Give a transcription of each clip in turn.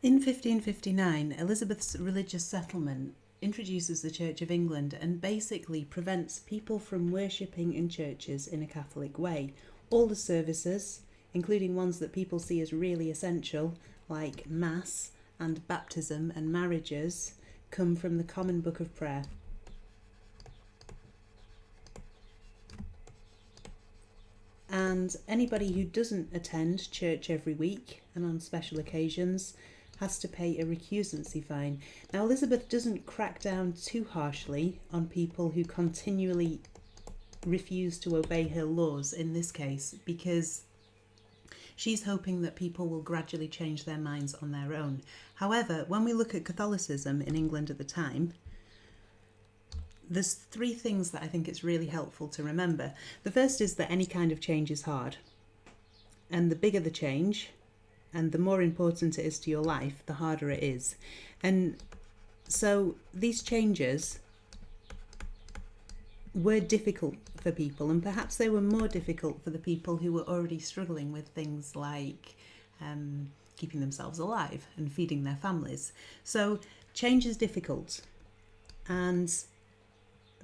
In 1559, Elizabeth's religious settlement introduces the Church of England and basically prevents people from worshipping in churches in a Catholic way. All the services, including ones that people see as really essential, like Mass and baptism and marriages, come from the Common Book of Prayer. And anybody who doesn't attend church every week and on special occasions has to pay a recusancy fine. Now, Elizabeth doesn't crack down too harshly on people who continually refuse to obey her laws in this case, because she's hoping that people will gradually change their minds on their own. However, when we look at Catholicism in England at the time, there's three things that I think it's really helpful to remember. The first is that any kind of change is hard. And the bigger the change, and the more important it is to your life, the harder it is. And so these changes were difficult for people, and perhaps they were more difficult for the people who were already struggling with things like keeping themselves alive and feeding their families. So change is difficult, and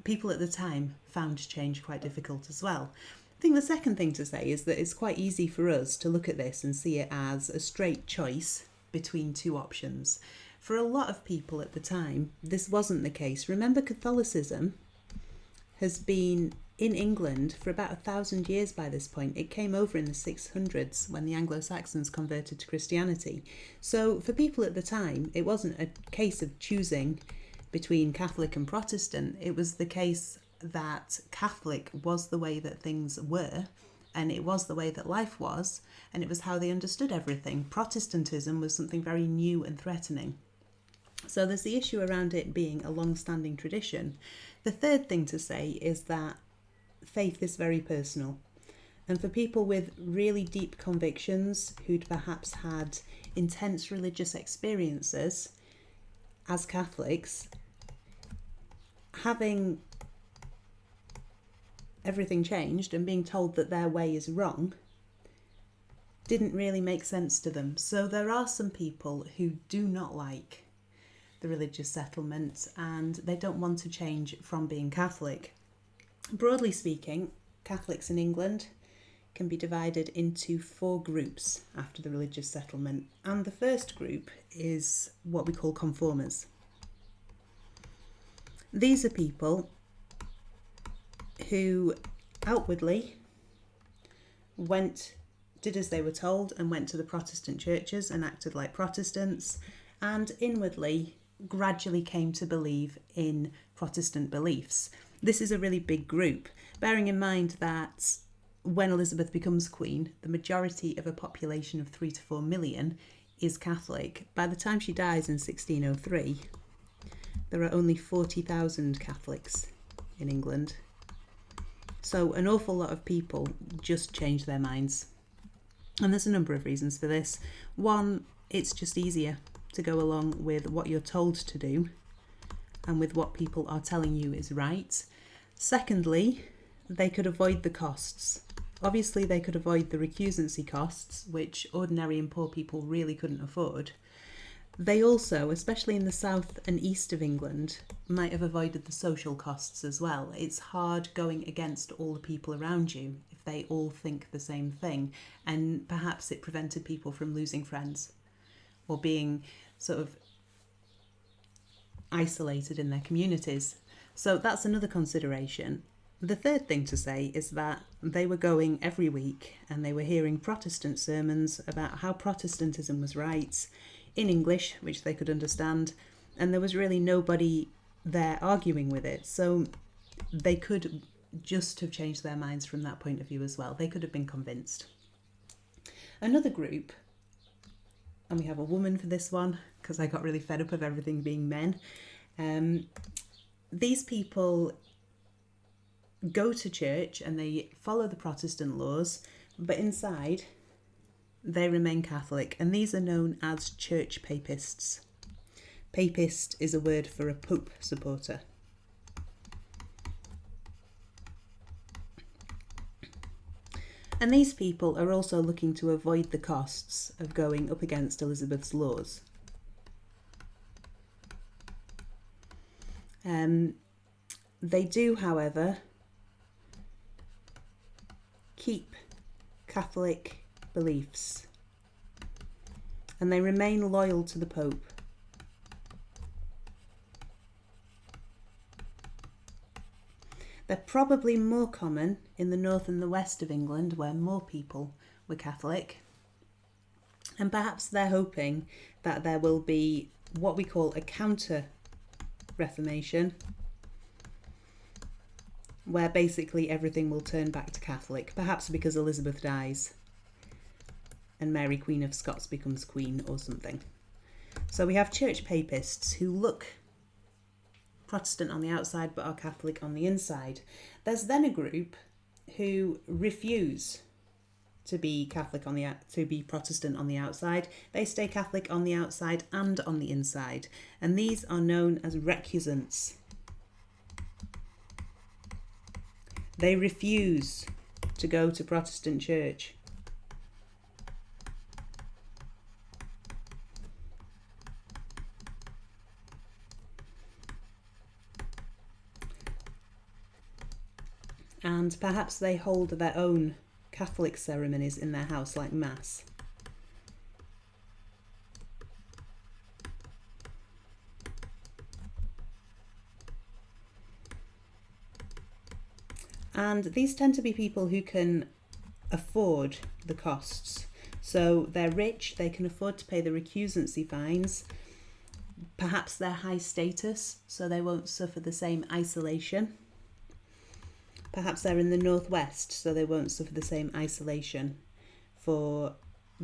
people at the time found change quite difficult as well. I think the second thing to say is that it's quite easy for us to look at this and see it as a straight choice between two options. For a lot of people at the time, this wasn't the case. Remember, Catholicism has been in England for about 1,000 years by this point. It came over in the 600s when the Anglo-Saxons converted to Christianity. So for people at the time, it wasn't a case of choosing between Catholic and Protestant. It was the case that Catholic was the way that things were, and it was the way that life was, and it was how they understood everything. Protestantism was something very new and threatening. So there's the issue around it being a long-standing tradition. The third thing to say is that faith is very personal. And for people with really deep convictions who'd perhaps had intense religious experiences as Catholics, having everything changed and being told that their way is wrong didn't really make sense to them. So there are some people who do not like the religious settlement and they don't want to change from being Catholic. Broadly speaking, Catholics in England can be divided into 4 groups after the religious settlement, and the first group is what we call Conformers. These are people who outwardly did as they were told and went to the Protestant churches and acted like Protestants, and inwardly gradually came to believe in Protestant beliefs. This is a really big group, bearing in mind that when Elizabeth becomes queen, the majority of a population of 3 to 4 million is Catholic. By the time she dies in 1603, there are only 40,000 Catholics in England. So an awful lot of people just change their minds. And there's a number of reasons for this. One, it's just easier to go along with what you're told to do and with what people are telling you is right. Secondly, they could avoid the costs. Obviously, they could avoid the recusancy costs, which ordinary and poor people really couldn't afford. They also, especially in the south and east of England, might have avoided the social costs as well. It's hard going against all the people around you if they all think the same thing, and perhaps it prevented people from losing friends or being sort of isolated in their communities. So that's another consideration. The third thing to say is that they were going every week and they were hearing Protestant sermons about how Protestantism was right in English, which they could understand, and there was really nobody there arguing with it. So they could just have changed their minds from that point of view as well. They could have been convinced. Another group, and we have a woman for this one because I got really fed up of everything being men. These people go to church and they follow the Protestant laws, but inside they remain Catholic, and these are known as church papists. Papist is a word for a pope supporter. And these people are also looking to avoid the costs of going up against Elizabeth's laws. They do, however, keep Catholic beliefs, and they remain loyal to the Pope. They're probably more common in the north and the west of England, where more people were Catholic. And perhaps they're hoping that there will be what we call a counter-Reformation, where basically everything will turn back to Catholic, perhaps because Elizabeth dies and Mary, Queen of Scots, becomes Queen or something. So we have church papists who look Protestant on the outside but are Catholic on the inside. There's then a group who refuse to be Protestant on the outside. They stay Catholic on the outside and on the inside, and these are known as recusants. They refuse to go to Protestant church. And perhaps they hold their own Catholic ceremonies in their house, like Mass. And these tend to be people who can afford the costs. So they're rich, they can afford to pay the recusancy fines. Perhaps they're high status, so they won't suffer the same isolation. Perhaps they're in the northwest, so they won't suffer the same isolation for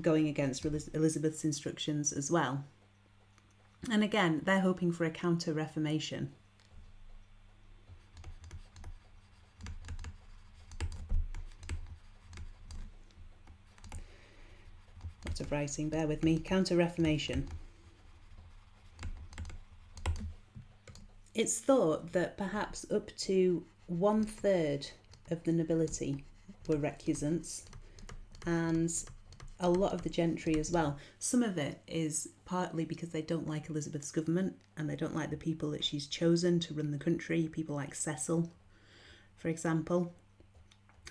going against Elizabeth's instructions as well. And again, they're hoping for a counter-Reformation. Lot of writing, bear with me. Counter-Reformation. It's thought that perhaps up to 1/3 of the nobility were recusants, and a lot of the gentry as well. Some of it is partly because they don't like Elizabeth's government and they don't like the people that she's chosen to run the country, people like Cecil, for example.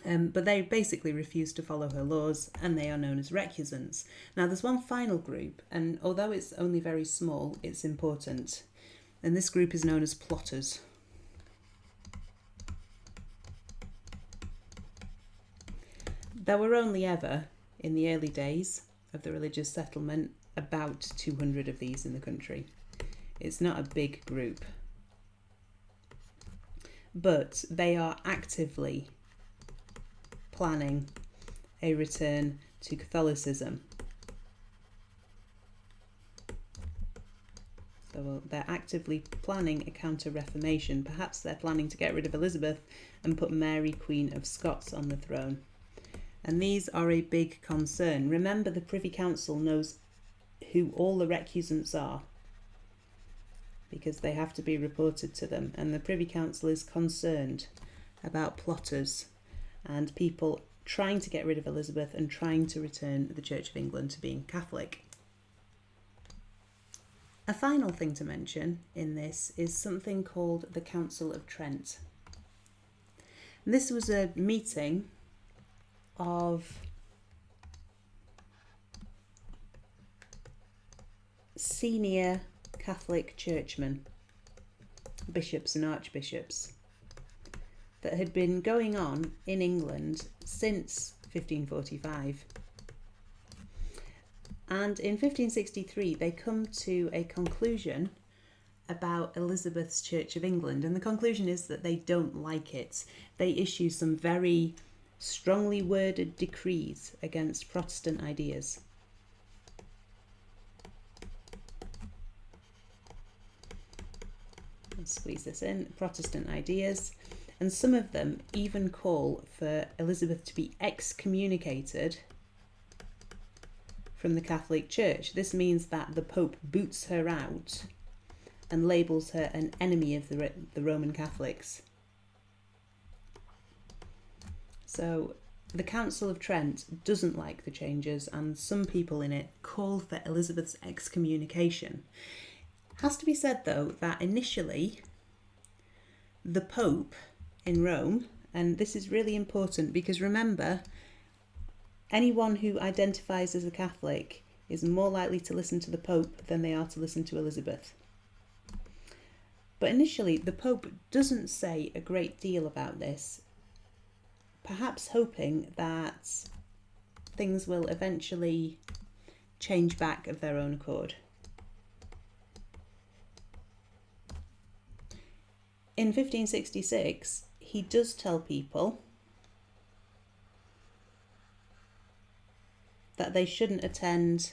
But they basically refuse to follow her laws, and they are known as recusants. Now there's one final group, and although it's only very small, it's important. And this group is known as plotters. There were only ever, in the early days of the religious settlement, about 200 of these in the country. It's not a big group. But they are actively planning a return to Catholicism. So they're actively planning a counter-Reformation. Perhaps they're planning to get rid of Elizabeth and put Mary, Queen of Scots, on the throne. And these are a big concern. Remember, the Privy Council knows who all the recusants are, because they have to be reported to them. And the Privy Council is concerned about plotters and people trying to get rid of Elizabeth and trying to return the Church of England to being Catholic. A final thing to mention in this is something called the Council of Trent. And this was a meeting of senior Catholic churchmen, bishops and archbishops, that had been going on in England since 1545. And in 1563 they come to a conclusion about Elizabeth's Church of England, and the conclusion is that they don't like it. They issue some very strongly worded decrees against Protestant ideas. Let's squeeze this in. Protestant ideas. And some of them even call for Elizabeth to be excommunicated from the Catholic Church. This means that the Pope boots her out and labels her an enemy of the Roman Catholics. So the Council of Trent doesn't like the changes, and some people in it call for Elizabeth's excommunication. Has to be said, though, that initially the Pope in Rome, and this is really important because remember, anyone who identifies as a Catholic is more likely to listen to the Pope than they are to listen to Elizabeth. But initially, the Pope doesn't say a great deal about this, perhaps hoping that things will eventually change back of their own accord. In 1566, he does tell people that they shouldn't attend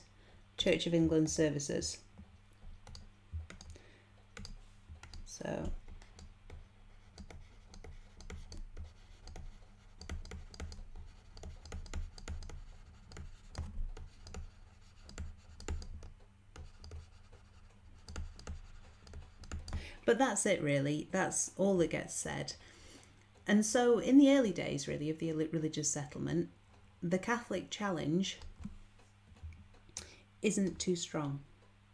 Church of England services. So, but that's it really, that's all that gets said. And so in the early days really of the religious settlement, the Catholic challenge isn't too strong.